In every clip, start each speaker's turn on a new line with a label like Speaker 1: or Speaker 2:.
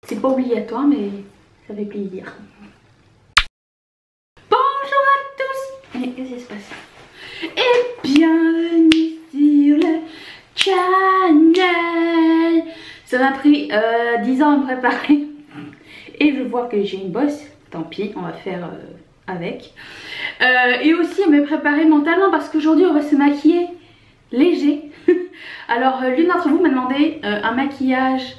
Speaker 1: C'est pas obligatoire mais ça fait plaisir. Bonjour à tous. Et qu'est-ce qui se passe? Et bienvenue sur le channel. Ça m'a pris 10 ans à me préparer. Et je vois que j'ai une bosse. Tant pis, on va faire avec. Et aussi à me préparer mentalement parce qu'aujourd'hui on va se maquiller léger. Alors l'une d'entre vous m'a demandé un maquillage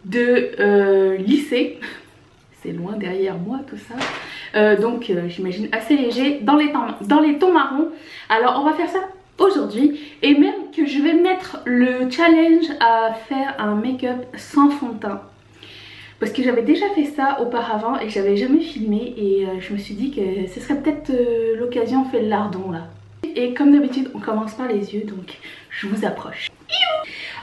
Speaker 1: de lycée. C'est loin derrière moi tout ça. Donc j'imagine assez léger dans les tons marrons. Alors on va faire ça aujourd'hui. Et même que je vais mettre le challenge à faire un make-up sans fond de teint. Parce que j'avais déjà fait ça auparavant et que j'avais jamais filmé. Et je me suis dit que ce serait peut-être l'occasion, on fait le lardon là. Et comme d'habitude on commence par les yeux, donc je vous approche.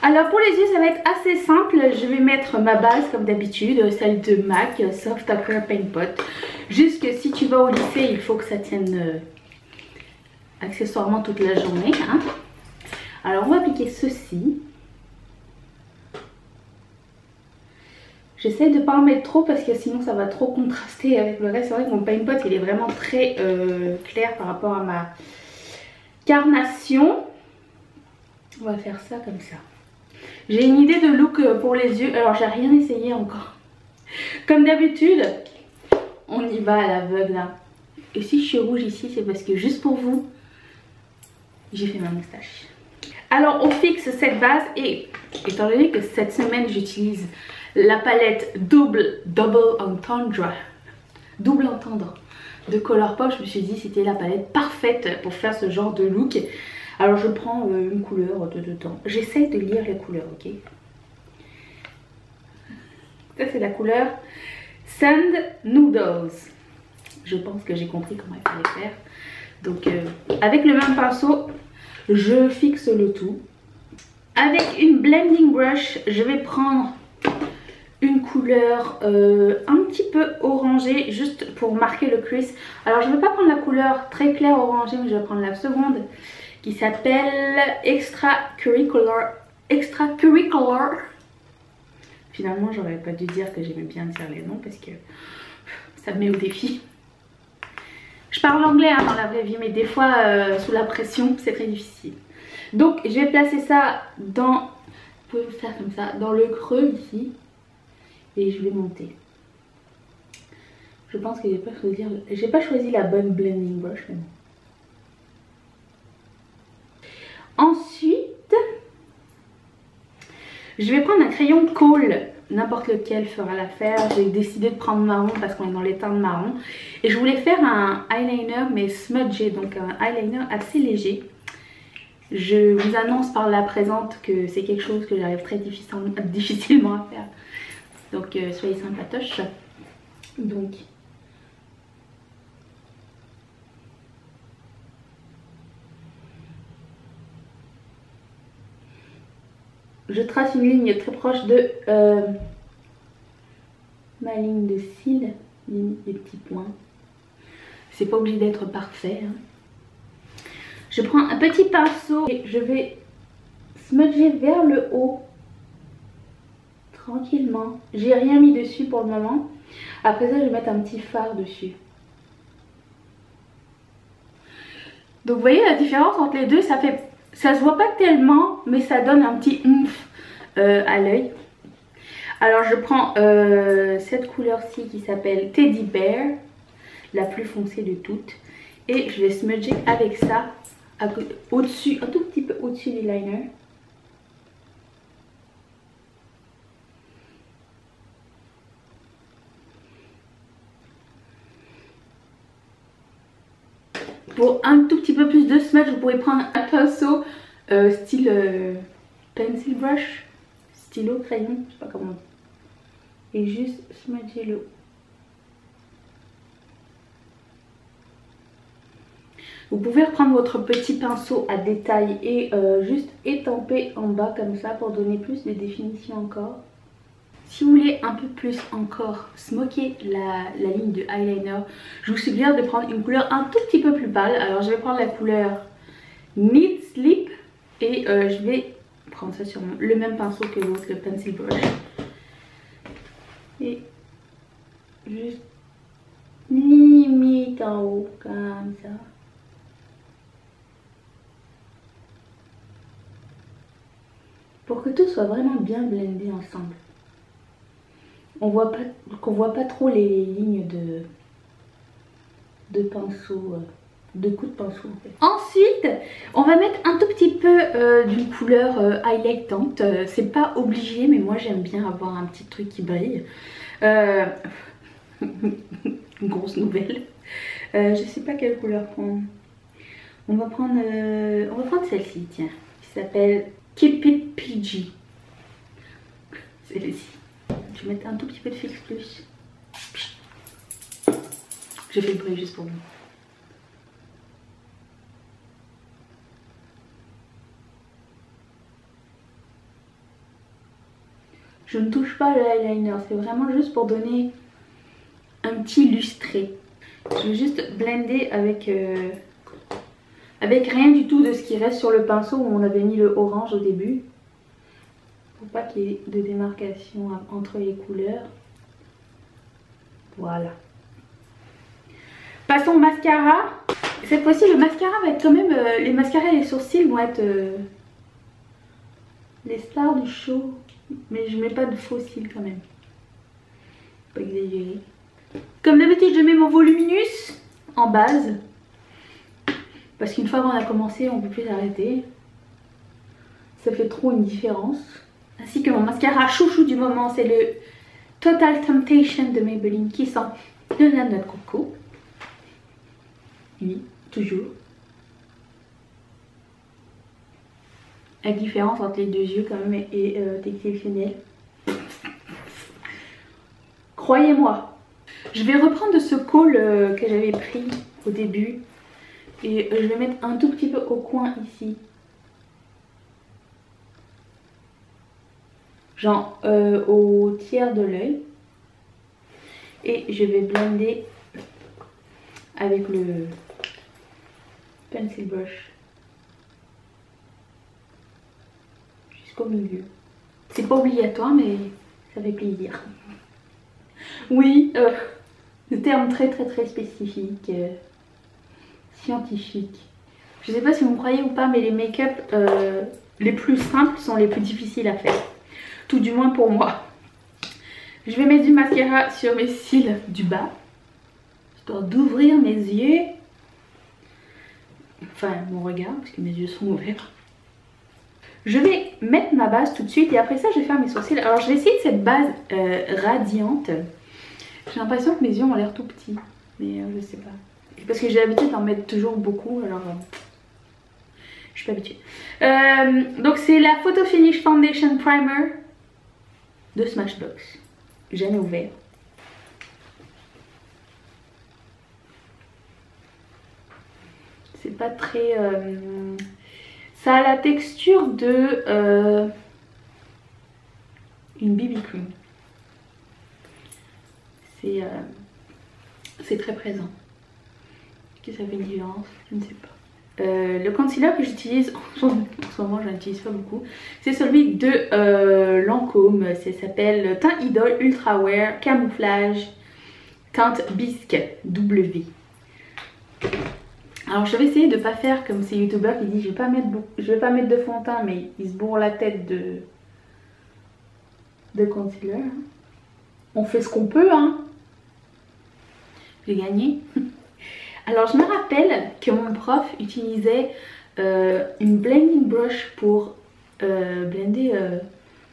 Speaker 1: Alors pour les yeux ça va être assez simple. Je vais mettre ma base comme d'habitude, celle de MAC, Soft Ochre Paint Pot. Juste que si tu vas au lycée il faut que ça tienne accessoirement toute la journée, hein. Alors on va appliquer ceci. J'essaie de ne pas en mettre trop parce que sinon ça va trop contraster avec le reste. C'est vrai que mon Paint Pot il est vraiment très clair par rapport à ma carnation. On va faire ça comme ça. J'ai une idée de look pour les yeux. Alors j'ai rien essayé encore. Comme d'habitude, on y va à l'aveugle là. Et si je suis rouge ici, c'est parce que juste pour vous, j'ai fait ma moustache. Alors on fixe cette base et étant donné que cette semaine j'utilise la palette double entendre de Colourpop, je me suis dit c'était la palette parfaite pour faire ce genre de look. Alors je prends une couleur de dedans. J'essaie de lire les couleurs, ok. Ça c'est la couleur Sand Noodles. Je pense que j'ai compris comment il fallait faire. Donc avec le même pinceau, je fixe le tout. Avec une blending brush, je vais prendre une couleur un petit peu orangée juste pour marquer le crease. Alors je ne vais pas prendre la couleur très claire orangée, mais je vais prendre la seconde qui s'appelle Extracurricular. Finalement j'aurais pas dû dire que j'aimais bien dire les noms parce que ça me met au défi. Je parle anglais hein, dans la vraie vie mais des fois sous la pression c'est très difficile. Donc je vais placer ça dans, vous pouvez faire comme ça, dans le creux ici. Et je vais monter. Je pense que j'ai pas choisi la bonne blending brush. Mais bon. Ensuite, je vais prendre un crayon Kohl. N'importe lequel fera l'affaire. J'ai décidé de prendre marron parce qu'on est dans les teintes marron. Et je voulais faire un eyeliner mais smudgé. Donc un eyeliner assez léger. Je vous annonce par la présente que c'est quelque chose que j'arrive très difficilement à faire. Donc soyez sympatoches. Donc je trace une ligne très proche de ma ligne de cils, limite des petits points. C'est pas obligé d'être parfait. Hein. Je prends un petit pinceau et je vais smudger vers le haut. Tranquillement. J'ai rien mis dessus pour le moment. Après ça, je vais mettre un petit fard dessus. Donc vous voyez la différence entre les deux, ça se voit pas tellement, mais ça donne un petit oomph à l'œil. Alors je prends cette couleur-ci qui s'appelle Teddy Bear, la plus foncée de toutes. Et je vais smudger avec ça au-dessus, un tout petit peu au-dessus du liner. Pour un tout petit peu plus de smudge, vous pouvez prendre un pinceau style pencil brush, stylo, crayon, je sais pas comment on dit. Et juste smudger le haut. Vous pouvez reprendre votre petit pinceau à détail et juste étamper en bas comme ça pour donner plus de définition encore. Si vous voulez un peu plus encore smoker la ligne de eyeliner, je vous suggère de prendre une couleur un tout petit peu plus pâle. Alors je vais prendre la couleur Need Sleep et je vais prendre ça sur le même pinceau que l'autre, le pencil brush. Et juste limite en haut, comme ça. Pour que tout soit vraiment bien blendé ensemble. Qu'on voit pas trop les lignes de pinceau, de coups de pinceau en fait. Ensuite, on va mettre un tout petit peu d'une couleur highlightante. C'est pas obligé, mais moi j'aime bien avoir un petit truc qui brille. Une grosse nouvelle. Je sais pas quelle couleur prendre. On va prendre celle-ci, tiens, qui s'appelle Keep It PG. Celle-ci. Je vais mettre un tout petit peu de Fix Plus. J'ai fait le bruit juste pour vous. Je ne touche pas le eyeliner, c'est vraiment juste pour donner un petit lustré. Je vais juste blender avec rien du tout de ce qui reste sur le pinceau où on avait mis le orange au début. Pour pas qu'il y ait de démarcation entre les couleurs. Voilà. Passons au mascara. Cette fois-ci, le mascara va être quand même... les mascaras et les sourcils vont être les stars du show. Mais je mets pas de faux cils quand même. Pas exagérer. Comme d'habitude, je mets mon voluminus en base. Parce qu'une fois qu'on a commencé, on ne peut plus arrêter. Ça fait trop une différence. Ainsi que mon mascara chouchou du moment, c'est le Total Temptation de Maybelline qui sent de la noix de coco. Oui, toujours. La différence entre les deux yeux quand même est exceptionnelle. Croyez-moi. Je vais reprendre ce col que j'avais pris au début. Et je vais mettre un tout petit peu au coin ici. Genre au tiers de l'œil. Et je vais blender avec le pencil brush jusqu'au milieu. C'est pas obligatoire mais ça fait plaisir. Oui, le terme très spécifique, scientifique. Je sais pas si vous me croyez ou pas mais les make-up les plus simples sont les plus difficiles à faire. Tout du moins pour moi. Je vais mettre du mascara sur mes cils du bas. Histoire d'ouvrir mes yeux. Enfin mon regard parce que mes yeux sont ouverts. Je vais mettre ma base tout de suite et après ça je vais faire mes sourcils. Alors je vais essayer de cette base radiante. J'ai l'impression que mes yeux ont l'air tout petits. Mais je sais pas. Parce que j'ai l'habitude d'en mettre toujours beaucoup. Alors je suis pas habituée. Donc c'est la Photo Finish Foundation Primer de Smashbox. Jamais ouvert. C'est pas très... ça a la texture de une BB cream. C'est très présent. Est-ce que ça fait une différence? Je ne sais pas. Le concealer que j'utilise en ce moment, je n'utilise pas beaucoup, c'est celui de Lancôme. Ça s'appelle Teint Idole Ultra Wear Camouflage Teinte Bisque W. Alors je vais essayer de ne pas faire comme ces youtubeurs qui disent je vais pas mettre de fond de teint mais ils se bourrent la tête de concealer. On fait ce qu'on peut hein. J'ai gagné. Alors je me rappelle que mon prof utilisait une blending brush pour blender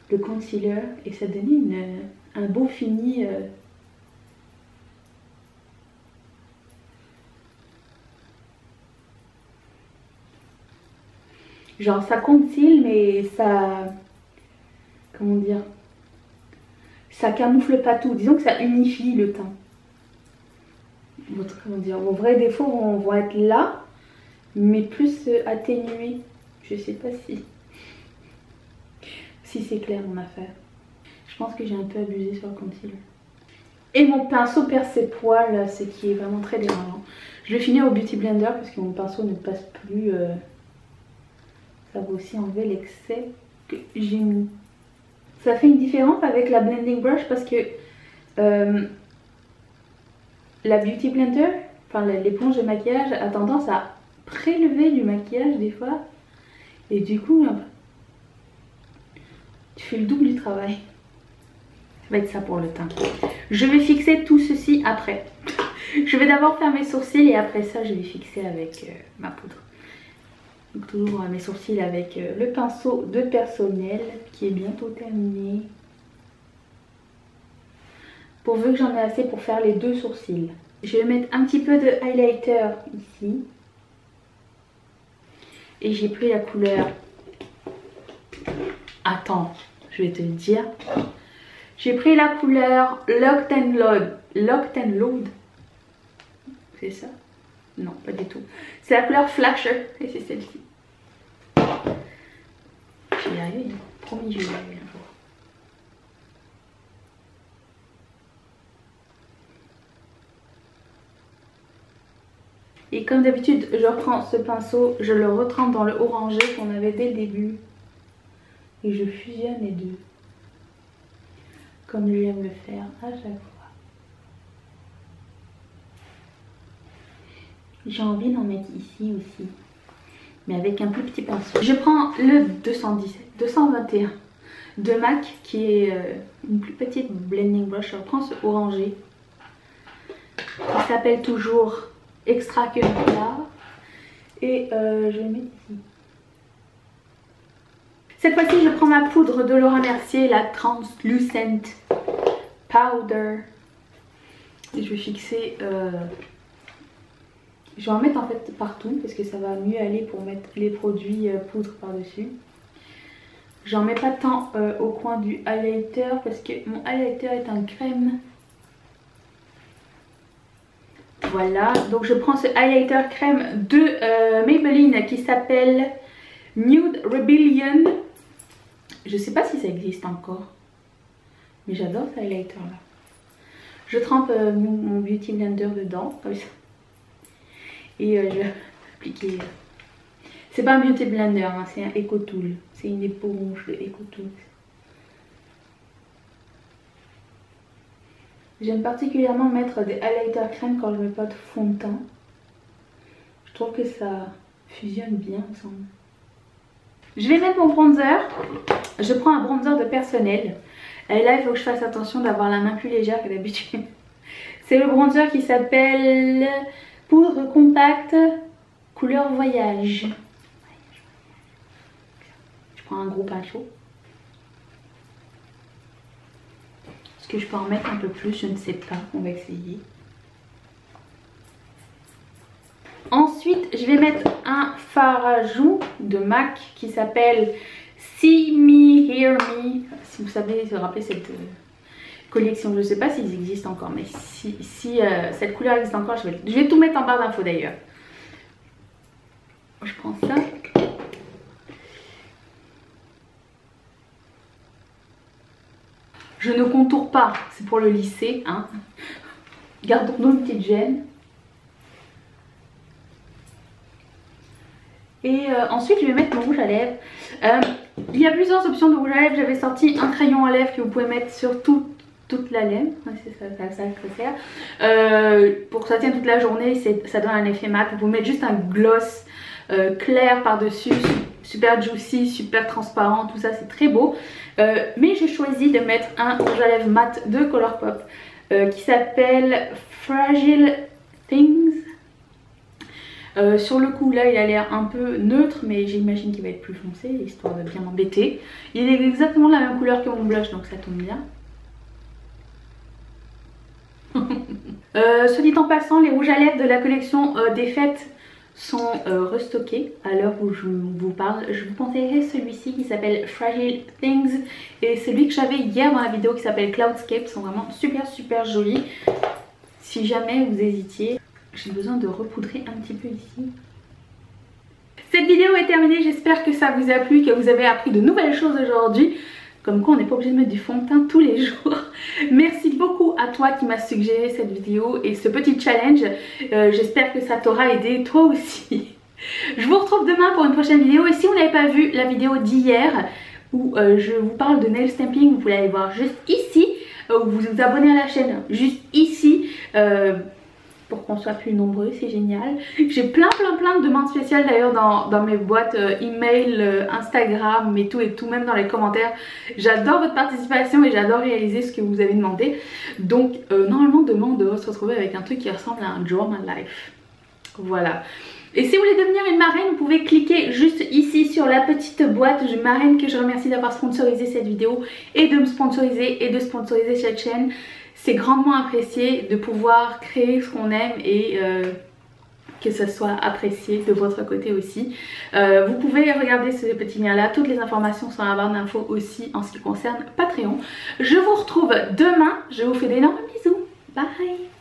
Speaker 1: le concealer et ça donnait un beau fini. Genre ça conceal mais ça... Comment dire? Ça camoufle pas tout. Disons que ça unifie le teint. Comment dire, vos vrais défauts vont être là, mais plus atténués. Je sais pas si c'est clair mon affaire. Je pense que j'ai un peu abusé sur le concealer. Et mon pinceau perd ses poils, ce qui est vraiment très dérangeant. Je vais finir au Beauty Blender parce que mon pinceau ne passe plus. Ça va aussi enlever l'excès que j'ai mis. Ça fait une différence avec la blending brush parce que la Beauty Blender, enfin l'éponge de maquillage a tendance à prélever du maquillage des fois. Et du coup, tu fais le double du travail. Ça va être ça pour le teint. Je vais fixer tout ceci après. Je vais d'abord faire mes sourcils et après ça je vais fixer avec ma poudre. Donc toujours mes sourcils avec le pinceau de personnel qui est bientôt terminé. Pourvu que j'en ai assez pour faire les 2 sourcils. Je vais mettre un petit peu de highlighter ici. Et j'ai pris la couleur... Attends, je vais te le dire. J'ai pris la couleur Locked and Load. Locked and Load. C'est ça? Non, pas du tout. C'est la couleur Flasher. Et c'est celle-ci. Je vais y arriver. Promis, je vais y arriver un jour. Et comme d'habitude, je reprends ce pinceau, je le retrempe dans le orangé qu'on avait dès le début. Et je fusionne les deux. Comme j'aime le faire à chaque fois. J'ai envie d'en mettre ici aussi. Mais avec un plus petit pinceau. Je prends le 221 de MAC qui est une plus petite blending brush. Je reprends ce orangé. Il s'appelle toujours Extra Curricular. Et je vais le mettre ici. Cette fois-ci, je prends ma poudre de Laura Mercier, la Translucent Powder. Et je vais fixer... je vais en mettre en fait partout parce que ça va mieux aller pour mettre les produits poudre par-dessus. J'en mets pas tant au coin du highlighter parce que mon highlighter est en crème. Voilà, donc je prends ce highlighter crème de Maybelline qui s'appelle Nude Rebellion. Je sais pas si ça existe encore, mais j'adore ce highlighter là. Je trempe mon Beauty Blender dedans, comme ça. Et je vais appliquer. C'est pas un Beauty Blender, hein, c'est un Eco Tool. C'est une éponge de Eco Tool. J'aime particulièrement mettre des highlighters crème quand je mets pas de fond de teint. Je trouve que ça fusionne bien ensemble. Je vais mettre mon bronzer. Je prends un bronzer de personnel. Et là, il faut que je fasse attention d'avoir la main plus légère que d'habitude. C'est le bronzer qui s'appelle Poudre Compacte Couleur Voyage. Je prends un gros pinceau. Est-ce que je peux en mettre un peu plus? Je ne sais pas. On va essayer. Ensuite, je vais mettre un fard à joues de MAC qui s'appelle See Me, Hear Me. Si vous savez vous rappeler cette collection, je ne sais pas s'ils existent encore, mais si cette couleur existe encore, je vais tout mettre en barre d'infos d'ailleurs. Je prends ça. Je ne contourne pas, c'est pour le lisser, hein. Gardons nos petites gênes. Et ensuite je vais mettre mon rouge à lèvres. Il y a plusieurs options de rouge à lèvres. J'avais sorti un crayon à lèvres que vous pouvez mettre sur toute la lèvre. Ouais, c'est ça que ça sert. Pour que ça tienne toute la journée, ça donne un effet mat. Vous pouvez mettre juste un gloss clair par dessus, super juicy, super transparent, tout ça c'est très beau. Mais j'ai choisi de mettre un rouge à lèvres mat de Colourpop qui s'appelle Fragile Things. Sur le coup là il a l'air un peu neutre, mais j'imagine qu'il va être plus foncé, histoire de bien m'embêter. Il est exactement la même couleur que mon blush, donc ça tombe bien. Soit dit en passant, les rouges à lèvres de la collection des fêtes sont restockés à l'heure où je vous parle. Je vous conseillerais celui-ci qui s'appelle Fragile Things et celui que j'avais hier dans la vidéo qui s'appelle Cloudscape. Ils sont vraiment super jolis. Si jamais vous hésitiez, j'ai besoin de repoudrer un petit peu ici. Cette vidéo est terminée, j'espère que ça vous a plu, que vous avez appris de nouvelles choses aujourd'hui. Comme quoi on n'est pas obligé de mettre du fond de teint tous les jours. Merci beaucoup à toi qui m'as suggéré cette vidéo et ce petit challenge. J'espère que ça t'aura aidé toi aussi. Je vous retrouve demain pour une prochaine vidéo. Et si vous n'avez pas vu la vidéo d'hier où je vous parle de nail stamping, vous pouvez aller voir juste ici. ou vous vous abonnez à la chaîne juste ici. Pour qu'on soit plus nombreux, c'est génial. J'ai plein de demandes spéciales d'ailleurs dans mes boîtes email, Instagram et tout, même dans les commentaires. J'adore votre participation et j'adore réaliser ce que vous avez demandé. Donc normalement demain on devrait se retrouver avec un truc qui ressemble à un Draw My Life. Voilà. Et si vous voulez devenir une marraine, vous pouvez cliquer juste ici sur la petite boîte. J'ai marraine que je remercie d'avoir sponsorisé cette vidéo et de me sponsoriser et de sponsoriser cette chaîne. C'est grandement apprécié de pouvoir créer ce qu'on aime et que ce soit apprécié de votre côté aussi. Vous pouvez regarder ce petit lien là, toutes les informations sont dans la barre d'infos aussi en ce qui concerne Patreon. Je vous retrouve demain, je vous fais d'énormes bisous, bye.